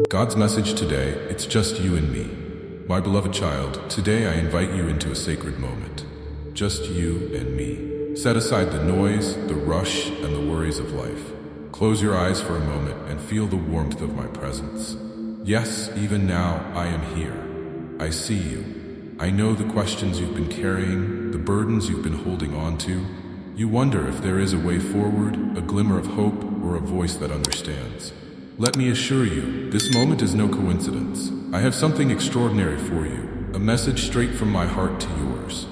God's message today, it's just you and me. My beloved child, today I invite you into a sacred moment. Just you and me. Set aside the noise, the rush, and the worries of life. Close your eyes for a moment and feel the warmth of my presence. Yes, even now, I am here. I see you. I know the questions you've been carrying, the burdens you've been holding on to. You wonder if there is a way forward, a glimmer of hope, or a voice that understands. Let me assure you, this moment is no coincidence. I have something extraordinary for you, a message straight from my heart to yours.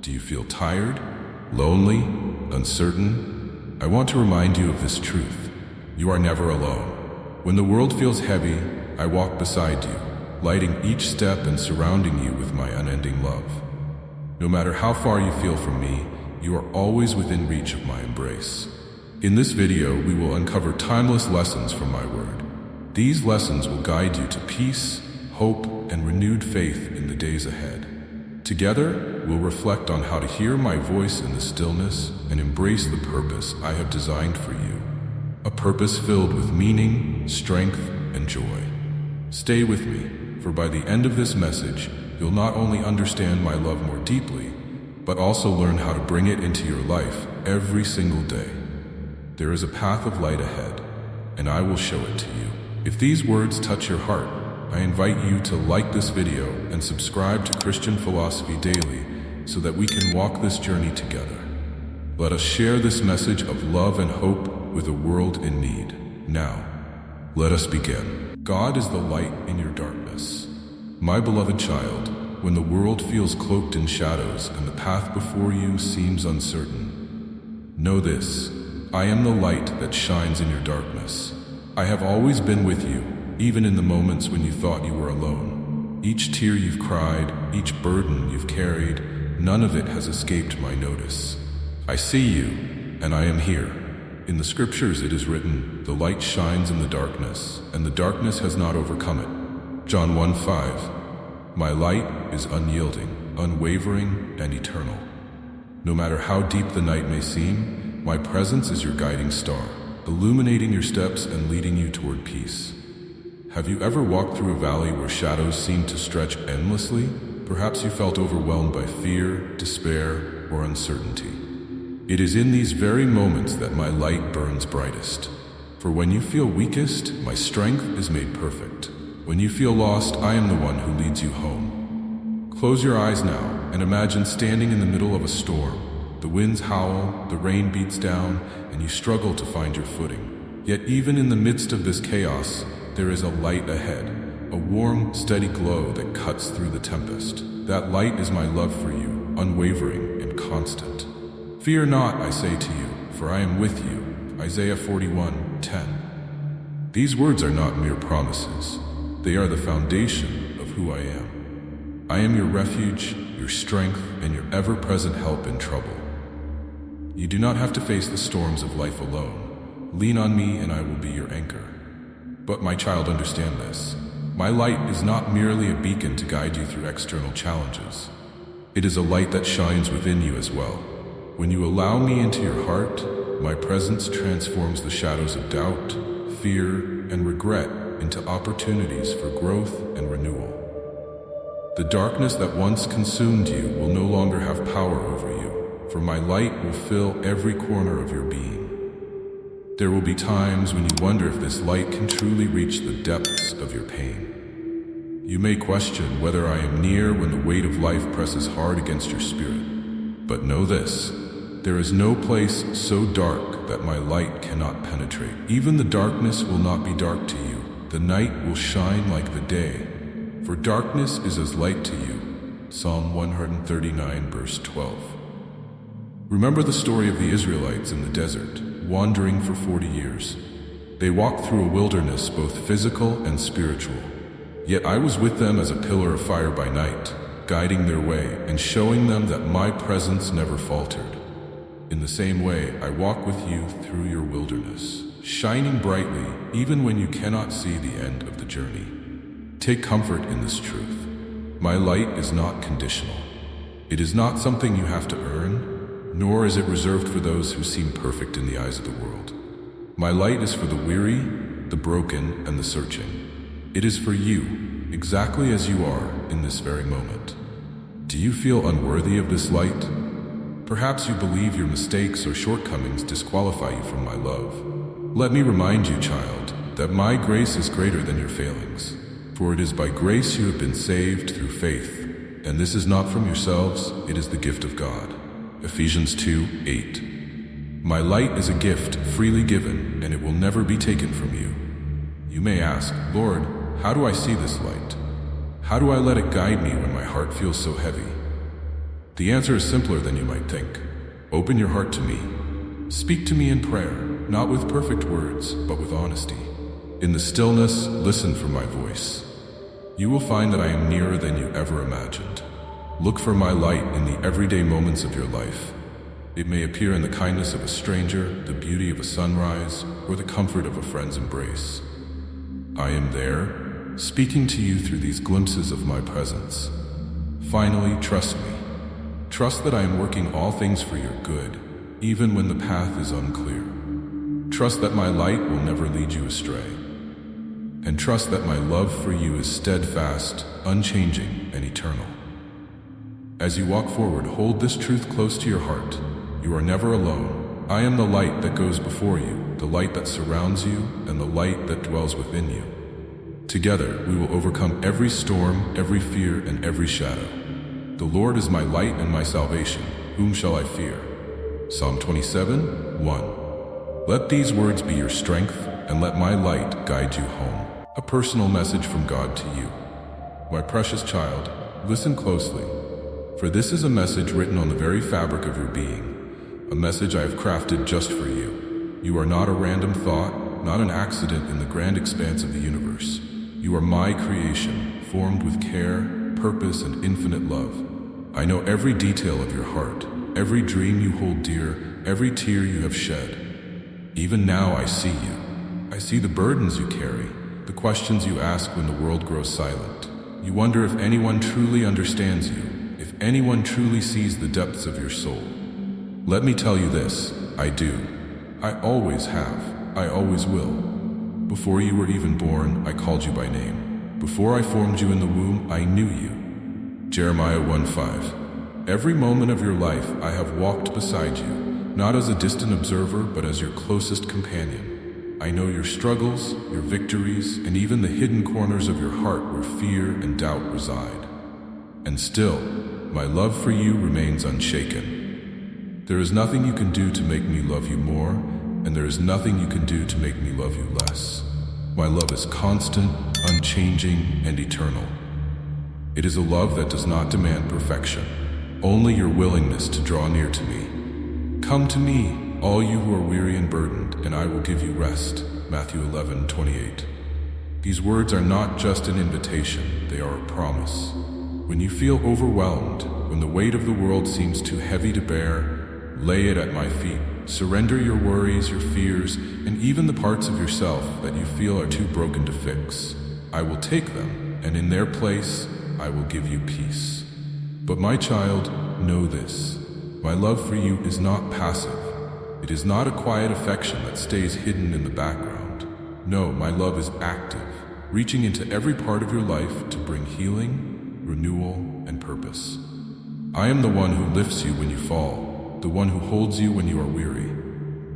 Do you feel tired, lonely, uncertain? I want to remind you of this truth. You are never alone. When the world feels heavy, I walk beside you, lighting each step and surrounding you with my unending love. No matter how far you feel from me, you are always within reach of my embrace. In this video, we will uncover timeless lessons from my word. These lessons will guide you to peace, hope, and renewed faith in the days ahead. Together, we'll reflect on how to hear my voice in the stillness and embrace the purpose I have designed for you. A purpose filled with meaning, strength, and joy. Stay with me, for by the end of this message, you'll not only understand my love more deeply, but also learn how to bring it into your life every single day. There is a path of light ahead, and I will show it to you. If these words touch your heart, I invite you to like this video and subscribe to Christian Philosophy Daily so that we can walk this journey together. Let us share this message of love and hope with a world in need. Now, let us begin. God is the light in your darkness. My beloved child, when the world feels cloaked in shadows and the path before you seems uncertain, know this: I am the light that shines in your darkness. I have always been with you, even in the moments when you thought you were alone. Each tear you've cried, each burden you've carried, none of it has escaped my notice. I see you, and I am here. In the scriptures it is written, the light shines in the darkness, and the darkness has not overcome it. John 1:5. My light is unyielding, unwavering, and eternal. No matter how deep the night may seem, my presence is your guiding star, illuminating your steps and leading you toward peace. Have you ever walked through a valley where shadows seemed to stretch endlessly? Perhaps you felt overwhelmed by fear, despair, or uncertainty. It is in these very moments that my light burns brightest. For when you feel weakest, my strength is made perfect. When you feel lost, I am the one who leads you home. Close your eyes now and imagine standing in the middle of a storm. The winds howl, the rain beats down, and you struggle to find your footing. Yet even in the midst of this chaos, there is a light ahead, a warm, steady glow that cuts through the tempest. That light is my love for you, unwavering and constant. Fear not, I say to you, for I am with you. Isaiah 41:10. These words are not mere promises. They are the foundation of who I am. I am your refuge, your strength, and your ever-present help in trouble. You do not have to face the storms of life alone. Lean on me and I will be your anchor. But my child, understand this. My light is not merely a beacon to guide you through external challenges. It is a light that shines within you as well. When you allow me into your heart, my presence transforms the shadows of doubt, fear, and regret into opportunities for growth and renewal. The darkness that once consumed you will no longer have power over you, for my light will fill every corner of your being. There will be times when you wonder if this light can truly reach the depths of your pain. You may question whether I am near when the weight of life presses hard against your spirit. But know this: there is no place so dark that my light cannot penetrate. Even the darkness will not be dark to you. The night will shine like the day, for darkness is as light to you. Psalm 139, verse 12. Remember the story of the Israelites in the desert, wandering for 40 years. They walked through a wilderness, both physical and spiritual. Yet I was with them as a pillar of fire by night, guiding their way and showing them that my presence never faltered. In the same way, I walk with you through your wilderness, shining brightly even when you cannot see the end of the journey. Take comfort in this truth. My light is not conditional. It is not something you have to earn, nor is it reserved for those who seem perfect in the eyes of the world. My light is for the weary, the broken, and the searching. It is for you, exactly as you are in this very moment. Do you feel unworthy of this light? Perhaps you believe your mistakes or shortcomings disqualify you from my love. Let me remind you, child, that my grace is greater than your failings. For it is by grace you have been saved through faith, and this is not from yourselves, it is the gift of God. Ephesians 2:8. My light is a gift freely given, and it will never be taken from you. You may ask, Lord, how do I see this light? How do I let it guide me when my heart feels so heavy? The answer is simpler than you might think. Open your heart to me. Speak to me in prayer, not with perfect words, but with honesty. In the stillness, listen for my voice. You will find that I am nearer than you ever imagined. Look for my light in the everyday moments of your life. It may appear in the kindness of a stranger, the beauty of a sunrise, or the comfort of a friend's embrace. I am there, speaking to you through these glimpses of my presence. Finally, trust me. Trust that I am working all things for your good, even when the path is unclear. Trust that my light will never lead you astray. And trust that my love for you is steadfast, unchanging, and eternal. As you walk forward, hold this truth close to your heart. You are never alone. I am the light that goes before you, the light that surrounds you, and the light that dwells within you. Together, we will overcome every storm, every fear, and every shadow. The Lord is my light and my salvation. Whom shall I fear? Psalm 27:1. Let these words be your strength, and let my light guide you home. A personal message from God to you. My precious child, listen closely, for this is a message written on the very fabric of your being, a message I have crafted just for you. You are not a random thought, not an accident in the grand expanse of the universe. You are my creation, formed with care, purpose, and infinite love. I know every detail of your heart, every dream you hold dear, every tear you have shed. Even now I see you. I see the burdens you carry, the questions you ask when the world grows silent. You wonder if anyone truly understands you, if anyone truly sees the depths of your soul. Let me tell you this, I do. I always have. I always will. Before you were even born, I called you by name. Before I formed you in the womb, I knew you. Jeremiah 1:5. Every moment of your life I have walked beside you, not as a distant observer, but as your closest companion. I know your struggles, your victories, and even the hidden corners of your heart where fear and doubt reside. And still, my love for you remains unshaken. There is nothing you can do to make me love you more, and there is nothing you can do to make me love you less. My love is constant, unchanging, and eternal. It is a love that does not demand perfection, only your willingness to draw near to me. Come to me, all you who are weary and burdened, and I will give you rest. Matthew 11:28. These words are not just an invitation, they are a promise. When you feel overwhelmed, when the weight of the world seems too heavy to bear, lay it at my feet. Surrender your worries, your fears, and even the parts of yourself that you feel are too broken to fix. I will take them, and in their place, I will give you peace. But my child, know this. My love for you is not passive. It is not a quiet affection that stays hidden in the background. No, my love is active, reaching into every part of your life to bring healing, renewal, and purpose. I am the one who lifts you when you fall, the one who holds you when you are weary.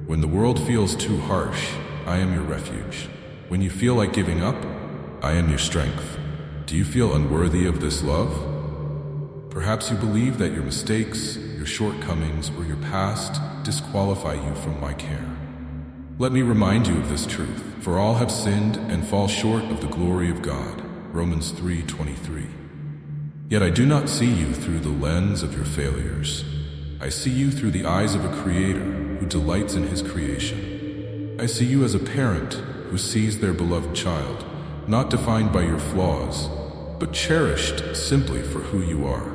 When the world feels too harsh, I am your refuge. When you feel like giving up, I am your strength. Do you feel unworthy of this love? Perhaps you believe that your mistakes, your shortcomings, or your past disqualify you from my care. Let me remind you of this truth, for all have sinned and fall short of the glory of God. Romans 3:23. Yet I do not see you through the lens of your failures. I see you through the eyes of a creator who delights in his creation. I see you as a parent who sees their beloved child, not defined by your flaws, but cherished simply for who you are.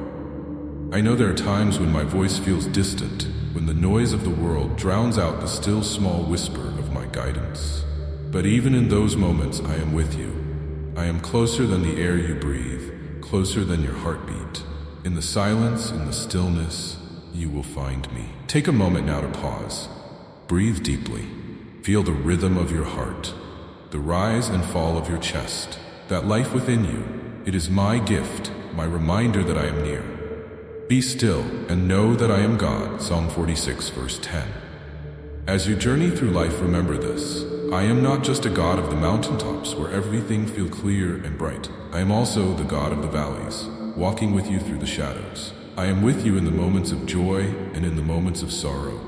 I know there are times when my voice feels distant, when the noise of the world drowns out the still small whisper of my guidance. But even in those moments, I am with you. I am closer than the air you breathe, closer than your heartbeat. In the silence, in the stillness, you will find me. Take a moment now to pause. Breathe deeply. Feel the rhythm of your heart, the rise and fall of your chest, that life within you. It is my gift, my reminder that I am near. Be still and know that I am God. Psalm 46, verse 10. As you journey through life, remember this. I am not just a God of the mountaintops where everything feels clear and bright. I am also the God of the valleys, walking with you through the shadows. I am with you in the moments of joy and in the moments of sorrow,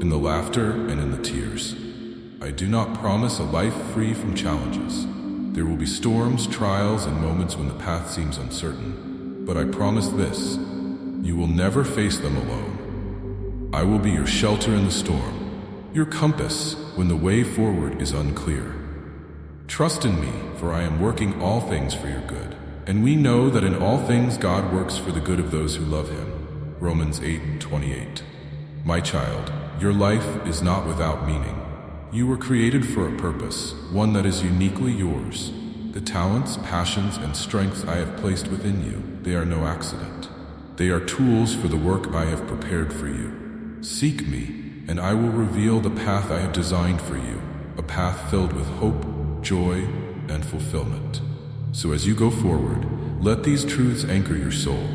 in the laughter and in the tears. I do not promise a life free from challenges. There will be storms, trials, and moments when the path seems uncertain. But I promise this, you will never face them alone. I will be your shelter in the storm, your compass when the way forward is unclear. Trust in me, for I am working all things for your good. And we know that in all things God works for the good of those who love him. Romans 8:28. My child, your life is not without meaning. You were created for a purpose, one that is uniquely yours. The talents, passions, and strengths I have placed within you, they are no accident. They are tools for the work I have prepared for you. Seek me, and I will reveal the path I have designed for you, a path filled with hope, joy, and fulfillment. So as you go forward, let these truths anchor your soul.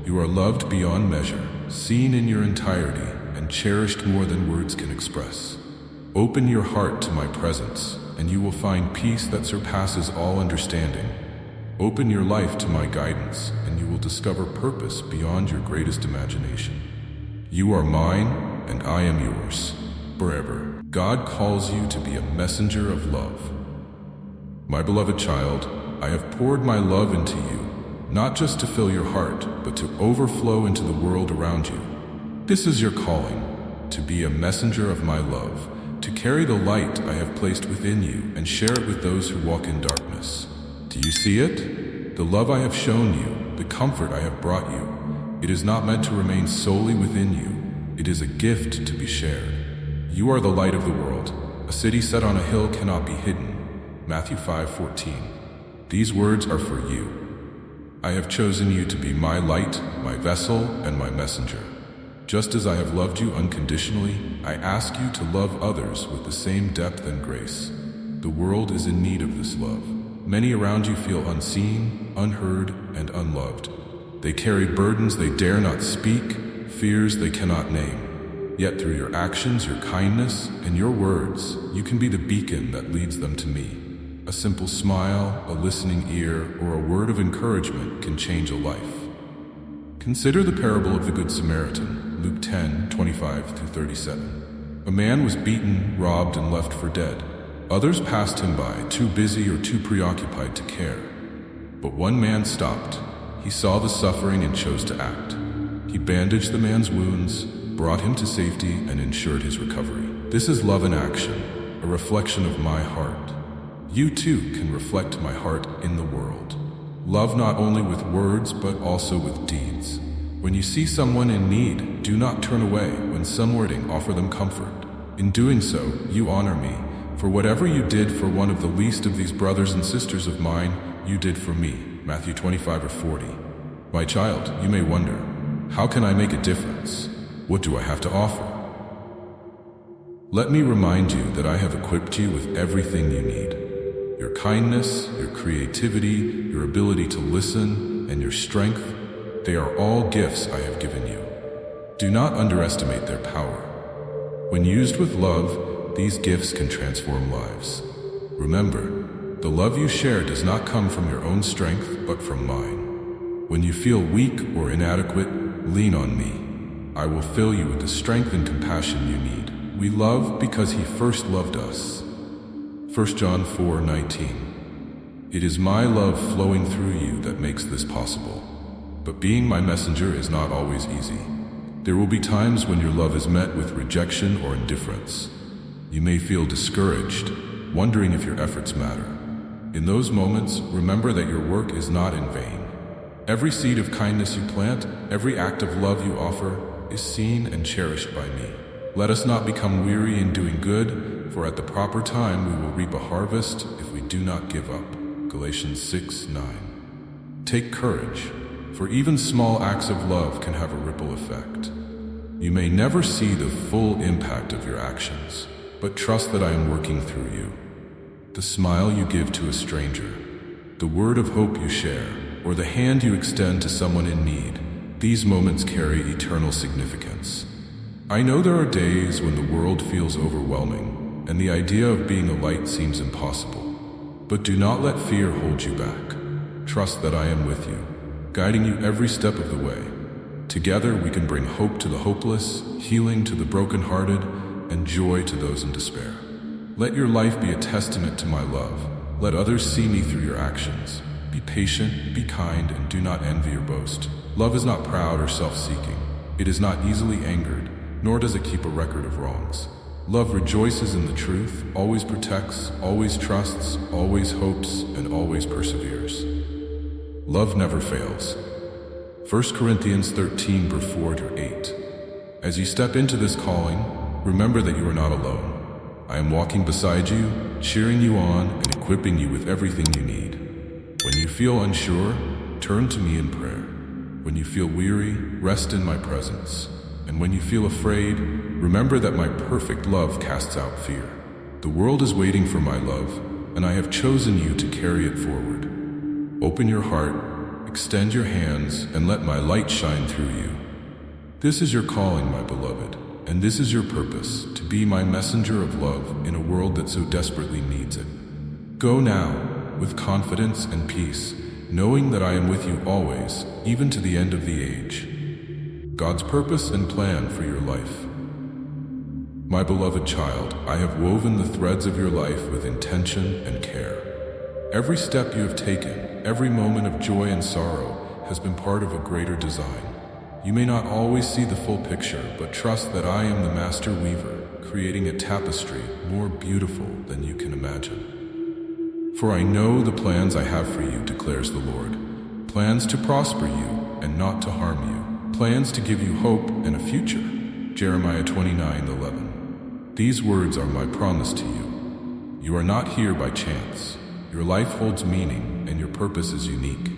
You are loved beyond measure, seen in your entirety, and cherished more than words can express. Open your heart to my presence, and you will find peace that surpasses all understanding. Open your life to my guidance, and you will discover purpose beyond your greatest imagination. You are mine, and I am yours, forever. God calls you to be a messenger of love. My beloved child, I have poured my love into you, not just to fill your heart, but to overflow into the world around you. This is your calling, to be a messenger of my love, to carry the light I have placed within you and share it with those who walk in darkness. Do you see it? The love I have shown you, the comfort I have brought you, it is not meant to remain solely within you. It is a gift to be shared. You are the light of the world. A city set on a hill cannot be hidden. Matthew 5:14. These words are for you. I have chosen you to be my light, my vessel, and my messenger. Just as I have loved you unconditionally, I ask you to love others with the same depth and grace. The world is in need of this love. Many around you feel unseen, unheard, and unloved. They carry burdens they dare not speak, fears they cannot name. Yet through your actions, your kindness, and your words, you can be the beacon that leads them to me. A simple smile, a listening ear, or a word of encouragement can change a life. Consider the parable of the Good Samaritan, Luke 10:25-37. A man was beaten, robbed, and left for dead. Others passed him by, too busy or too preoccupied to care. But one man stopped. He saw the suffering and chose to act. He bandaged the man's wounds, brought him to safety, and ensured his recovery. This is love in action, a reflection of my heart. You too can reflect my heart in the world. Love not only with words, but also with deeds. When you see someone in need, do not turn away. When somewhere, offer them comfort. In doing so, you honor me, for whatever you did for one of the least of these brothers and sisters of mine, you did for me. Matthew 25:40. My child, you may wonder, how can I make a difference? What do I have to offer? Let me remind you that I have equipped you with everything you need. Your kindness, your creativity, your ability to listen, and your strength, they are all gifts I have given you. Do not underestimate their power. When used with love, these gifts can transform lives. Remember, the love you share does not come from your own strength, but from mine. When you feel weak or inadequate, lean on me. I will fill you with the strength and compassion you need. We love because He first loved us. 1 John 4:19. It is my love flowing through you that makes this possible. But being my messenger is not always easy. There will be times when your love is met with rejection or indifference. You may feel discouraged, wondering if your efforts matter. In those moments, remember that your work is not in vain. Every seed of kindness you plant, every act of love you offer, is seen and cherished by me. Let us not become weary in doing good, for at the proper time we will reap a harvest if we do not give up. Galatians 6:9. Take courage, for even small acts of love can have a ripple effect. You may never see the full impact of your actions, but trust that I am working through you. The smile you give to a stranger, the word of hope you share, or the hand you extend to someone in need. These moments carry eternal significance. I know there are days when the world feels overwhelming, and the idea of being a light seems impossible. But do not let fear hold you back. Trust that I am with you, guiding you every step of the way. Together we can bring hope to the hopeless, healing to the brokenhearted, and joy to those in despair. Let your life be a testament to my love. Let others see me through your actions. Be patient, be kind, and do not envy or boast. Love is not proud or self-seeking. It is not easily angered, nor does it keep a record of wrongs. Love rejoices in the truth, always protects, always trusts, always hopes, and always perseveres. Love never fails. 1 Corinthians 13, verse 4-8. As you step into this calling, remember that you are not alone. I am walking beside you, cheering you on, and equipping you with everything you need. When you feel unsure, turn to me in prayer. When you feel weary, rest in my presence. And when you feel afraid, remember that my perfect love casts out fear. The world is waiting for my love, and I have chosen you to carry it forward. Open your heart, extend your hands, and let my light shine through you. This is your calling, my beloved, and this is your purpose, to be my messenger of love in a world that so desperately needs it. Go now, with confidence and peace, knowing that I am with you always, even to the end of the age. God's purpose and plan for your life. My beloved child, I have woven the threads of your life with intention and care. Every step you have taken, every moment of joy and sorrow, has been part of a greater design. You may not always see the full picture, but trust that I am the master weaver, creating a tapestry more beautiful than you can imagine. For I know the plans I have for you, declares the Lord. Plans to prosper you and not to harm you. Plans to give you hope and a future. Jeremiah 29:11. These words are my promise to you. You are not here by chance. Your life holds meaning and your purpose is unique.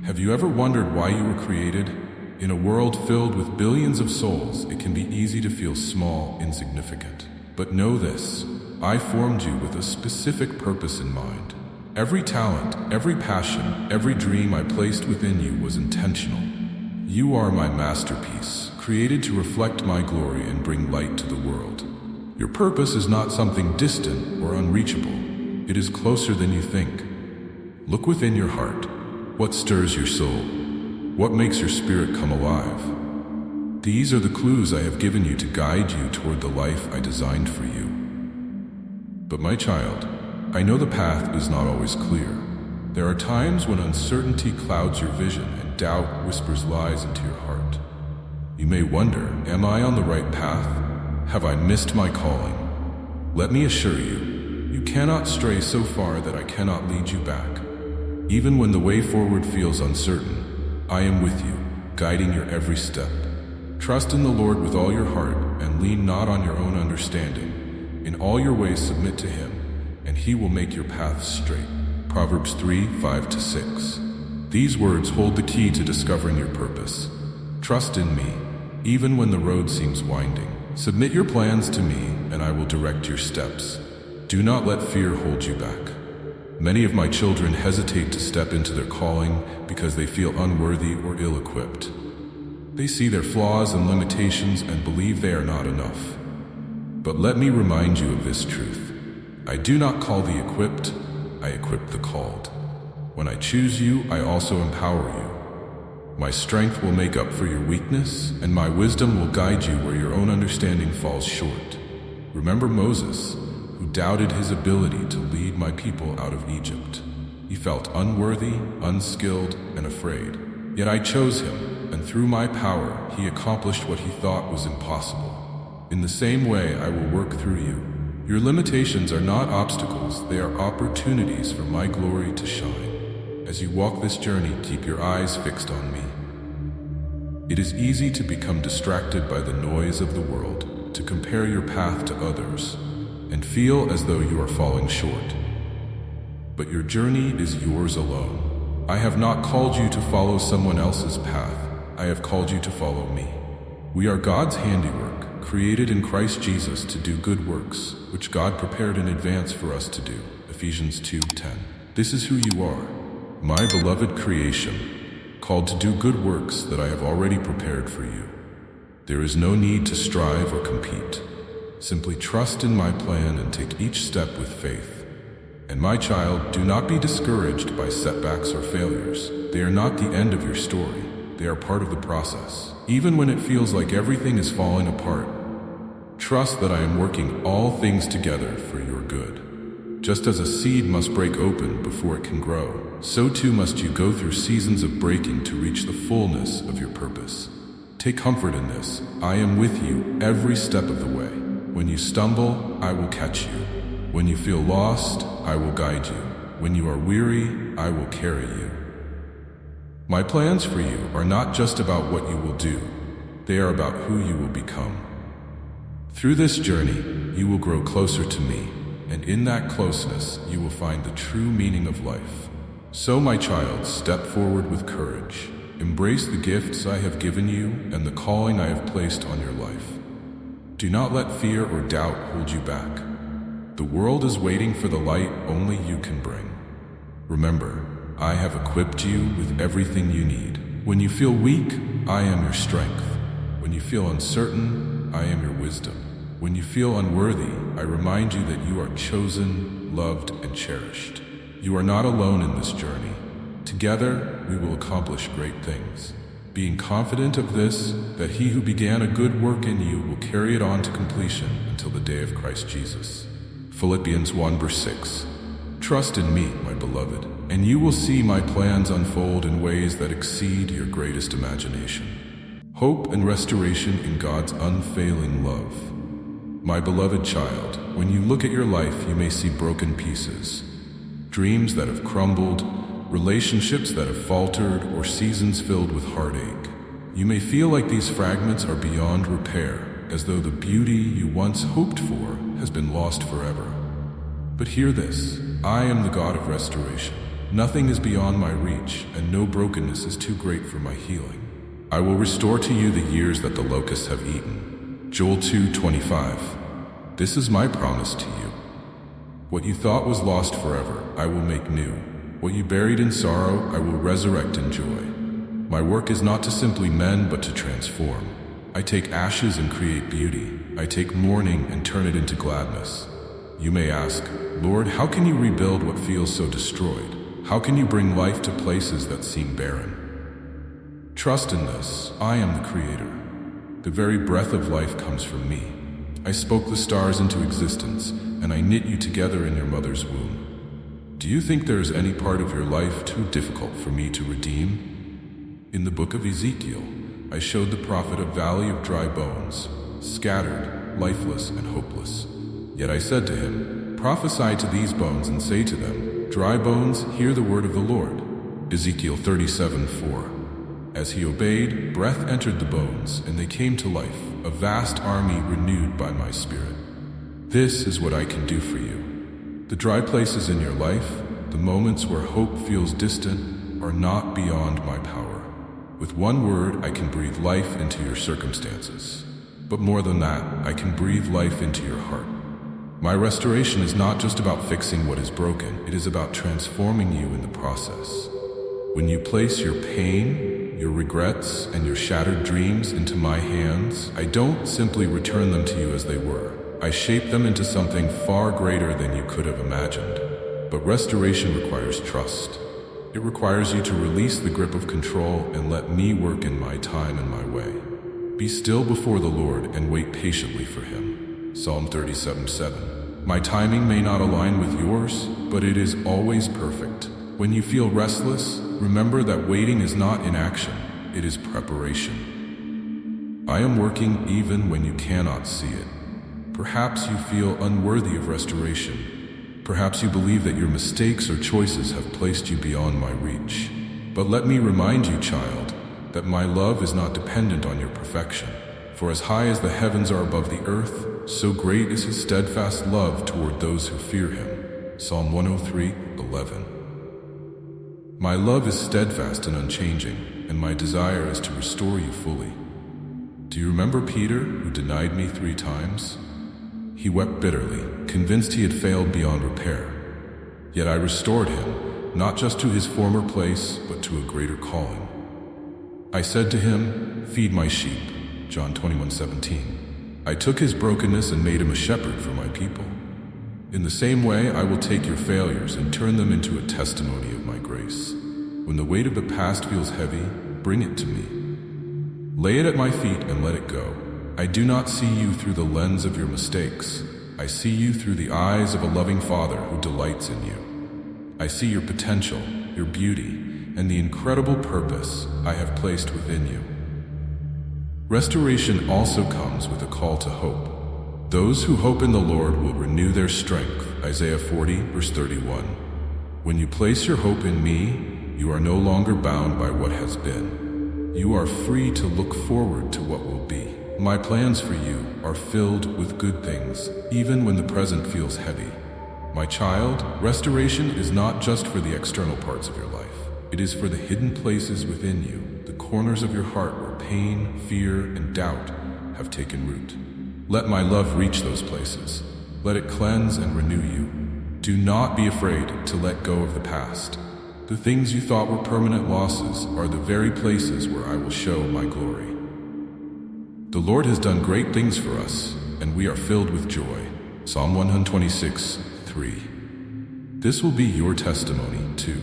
Have you ever wondered why you were created? In a world filled with billions of souls, it can be easy to feel small, insignificant. But know this, I formed you with a specific purpose in mind. Every talent, every passion, every dream I placed within you was intentional. You are my masterpiece, created to reflect my glory and bring light to the world. Your purpose is not something distant or unreachable. It is closer than you think. Look within your heart. What stirs your soul? What makes your spirit come alive? These are the clues I have given you to guide you toward the life I designed for you. But my child, I know the path is not always clear. There are times when uncertainty clouds your vision and doubt whispers lies into your heart. You may wonder, am I on the right path? Have I missed my calling? Let me assure you, you cannot stray so far that I cannot lead you back. Even when the way forward feels uncertain, I am with you, guiding your every step. Trust in the Lord with all your heart and lean not on your own understanding. In all your ways submit to Him, and He will make your path straight. Proverbs 3:5-6. These words hold the key to discovering your purpose. Trust in me, even when the road seems winding. Submit your plans to me, and I will direct your steps. Do not let fear hold you back. Many of my children hesitate to step into their calling because they feel unworthy or ill-equipped. They see their flaws and limitations and believe they are not enough. But let me remind you of this truth. I do not call the equipped, I equip the called. When I choose you, I also empower you. My strength will make up for your weakness, and my wisdom will guide you where your own understanding falls short. Remember Moses, who doubted his ability to lead my people out of Egypt. He felt unworthy, unskilled, and afraid. Yet I chose him, and through my power, he accomplished what he thought was impossible. In the same way, I will work through you. Your limitations are not obstacles, they are opportunities for my glory to shine. As you walk this journey, keep your eyes fixed on me. It is easy to become distracted by the noise of the world, to compare your path to others, and feel as though you are falling short. But your journey is yours alone. I have not called you to follow someone else's path. I have called you to follow me. We are God's handiwork, created in Christ Jesus to do good works, which God prepared in advance for us to do. Ephesians 2:10. This is who you are. my beloved creation, called to do good works that I have already prepared for you. There is no need to strive or compete. Simply trust in my plan and take each step with faith. And my child, do not be discouraged by setbacks or failures. They are not the end of your story. They are part of the process. Even when it feels like everything is falling apart, trust that I am working all things together for your good. Just as a seed must break open before it can grow, so too must you go through seasons of breaking to reach the fullness of your purpose. Take comfort in this. I am with you every step of the way. When you stumble, I will catch you. When you feel lost, I will guide you. When you are weary, I will carry you. My plans for you are not just about what you will do. They are about who you will become. Through this journey, you will grow closer to me, and in that closeness, you will find the true meaning of life. So, my child, step forward with courage. Embrace the gifts I have given you and the calling I have placed on your life. Do not let fear or doubt hold you back. The world is waiting for the light only you can bring. Remember, I have equipped you with everything you need. When you feel weak, I am your strength. When you feel uncertain, I am your wisdom. When you feel unworthy, I remind you that you are chosen, loved, and cherished. You are not alone in this journey. Together, we will accomplish great things. Being confident of this, that he who began a good work in you will carry it on to completion until the day of Christ Jesus. Philippians 1 verse 6. Trust in me, my beloved, and you will see my plans unfold in ways that exceed your greatest imagination. Hope and restoration in God's unfailing love. My beloved child, when you look at your life, you may see broken pieces, dreams that have crumbled, relationships that have faltered, or seasons filled with heartache. You may feel like these fragments are beyond repair, as though the beauty you once hoped for has been lost forever. But hear this, I am the God of restoration. Nothing is beyond my reach, and no brokenness is too great for my healing. I will restore to you the years that the locusts have eaten. Joel 2:25. This is my promise to you. What you thought was lost forever, I will make new. What you buried in sorrow, I will resurrect in joy. My work is not to simply mend, but to transform. I take ashes and create beauty. I take mourning and turn it into gladness. You may ask, Lord, how can you rebuild what feels so destroyed? How can you bring life to places that seem barren? Trust in this. I am the Creator. The very breath of life comes from me. I spoke the stars into existence, and I knit you together in your mother's womb. Do you think there is any part of your life too difficult for me to redeem? In the book of Ezekiel, I showed the prophet a valley of dry bones, scattered, lifeless, and hopeless. Yet I said to him, prophesy to these bones and say to them, dry bones, hear the word of the Lord. Ezekiel 37:4. As he obeyed, breath entered the bones, and they came to life, a vast army renewed by my spirit. This is what I can do for you. The dry places in your life, the moments where hope feels distant, are not beyond my power. With one word, I can breathe life into your circumstances. But more than that, I can breathe life into your heart. My restoration is not just about fixing what is broken, it is about transforming you in the process. When you place your pain, your regrets, and your shattered dreams into my hands, I don't simply return them to you as they were. I shape them into something far greater than you could have imagined. But restoration requires trust. It requires you to release the grip of control and let me work in my time and my way. Be still before the Lord and wait patiently for Him. Psalm 37:7. My timing may not align with yours, but it is always perfect. When you feel restless, remember that waiting is not inaction, it is preparation. I am working even when you cannot see it. Perhaps you feel unworthy of restoration. Perhaps you believe that your mistakes or choices have placed you beyond my reach. But let me remind you, child, that my love is not dependent on your perfection. For as high as the heavens are above the earth, so great is His steadfast love toward those who fear Him. Psalm 103:11. My love is steadfast and unchanging, and my desire is to restore you fully. Do you remember Peter, who denied me 3 times? He wept bitterly, convinced he had failed beyond repair. Yet I restored him, not just to his former place, but to a greater calling. I said to him, "Feed my sheep," John 21:17. I took his brokenness and made him a shepherd for my people. In the same way, I will take your failures and turn them into a testimony of my grace. When the weight of the past feels heavy, bring it to me. Lay it at my feet and let it go. I do not see you through the lens of your mistakes. I see you through the eyes of a loving Father who delights in you. I see your potential, your beauty, and the incredible purpose I have placed within you. Restoration also comes with a call to hope. Those who hope in the Lord will renew their strength, Isaiah 40:31. When you place your hope in me, you are no longer bound by what has been. You are free to look forward to what will be. My plans for you are filled with good things, even when the present feels heavy. My child, restoration is not just for the external parts of your life. It is for the hidden places within you, the corners of your heart where pain, fear, and doubt have taken root. Let my love reach those places. Let it cleanse and renew you. Do not be afraid to let go of the past. The things you thought were permanent losses are the very places where I will show my glory. The Lord has done great things for us, and we are filled with joy. Psalm 126:3. This will be your testimony, too.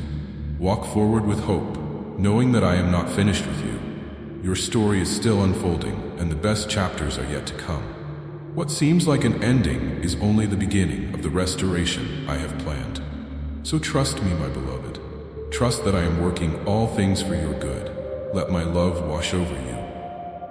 Walk forward with hope, knowing that I am not finished with you. Your story is still unfolding, and the best chapters are yet to come. What seems like an ending is only the beginning of the restoration I have planned. So trust me, my beloved. Trust that I am working all things for your good. Let my love wash over you,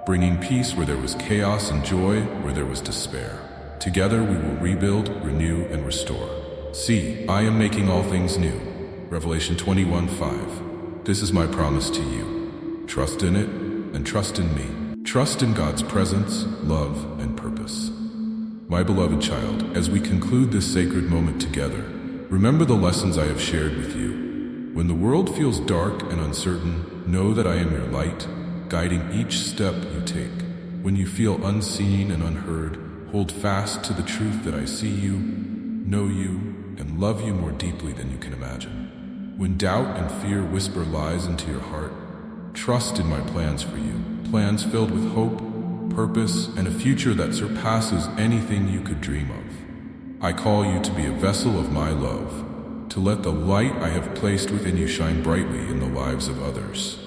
bringing peace where there was chaos and joy where there was despair. Together we will rebuild, renew, and restore. See, I am making all things new. Revelation 21:5. This is my promise to you. Trust in it and trust in me. Trust in God's presence, love, and purpose. My beloved child, as we conclude this sacred moment together, remember the lessons I have shared with you. When the world feels dark and uncertain, know that I am your light, guiding each step you take. When you feel unseen and unheard, hold fast to the truth that I see you, know you, and love you more deeply than you can imagine. When doubt and fear whisper lies into your heart, trust in my plans for you, plans filled with hope, purpose, and a future that surpasses anything you could dream of. I call you to be a vessel of my love, to let the light I have placed within you shine brightly in the lives of others.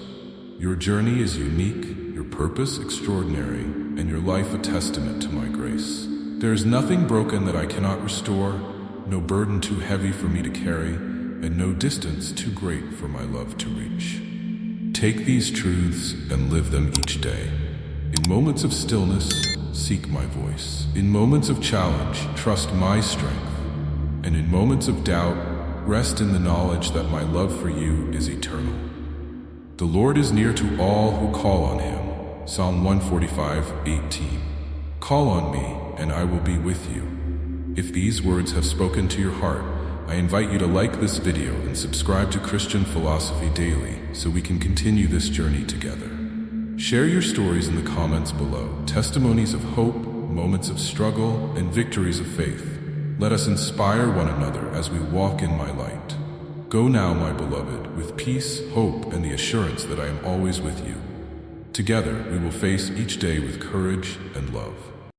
Your journey is unique, your purpose extraordinary, and your life a testament to my grace. There is nothing broken that I cannot restore, no burden too heavy for me to carry, and no distance too great for my love to reach. Take these truths and live them each day. In moments of stillness, seek my voice. In moments of challenge, trust my strength. And in moments of doubt, rest in the knowledge that my love for you is eternal. The Lord is near to all who call on him. Psalm 145:18. Call on me, and I will be with you. If these words have spoken to your heart, I invite you to like this video and subscribe to Christian Philosophy Daily so we can continue this journey together. Share your stories in the comments below, testimonies of hope, moments of struggle, and victories of faith. Let us inspire one another as we walk in my light. Go now, my beloved, with peace, hope, and the assurance that I am always with you. Together, we will face each day with courage and love.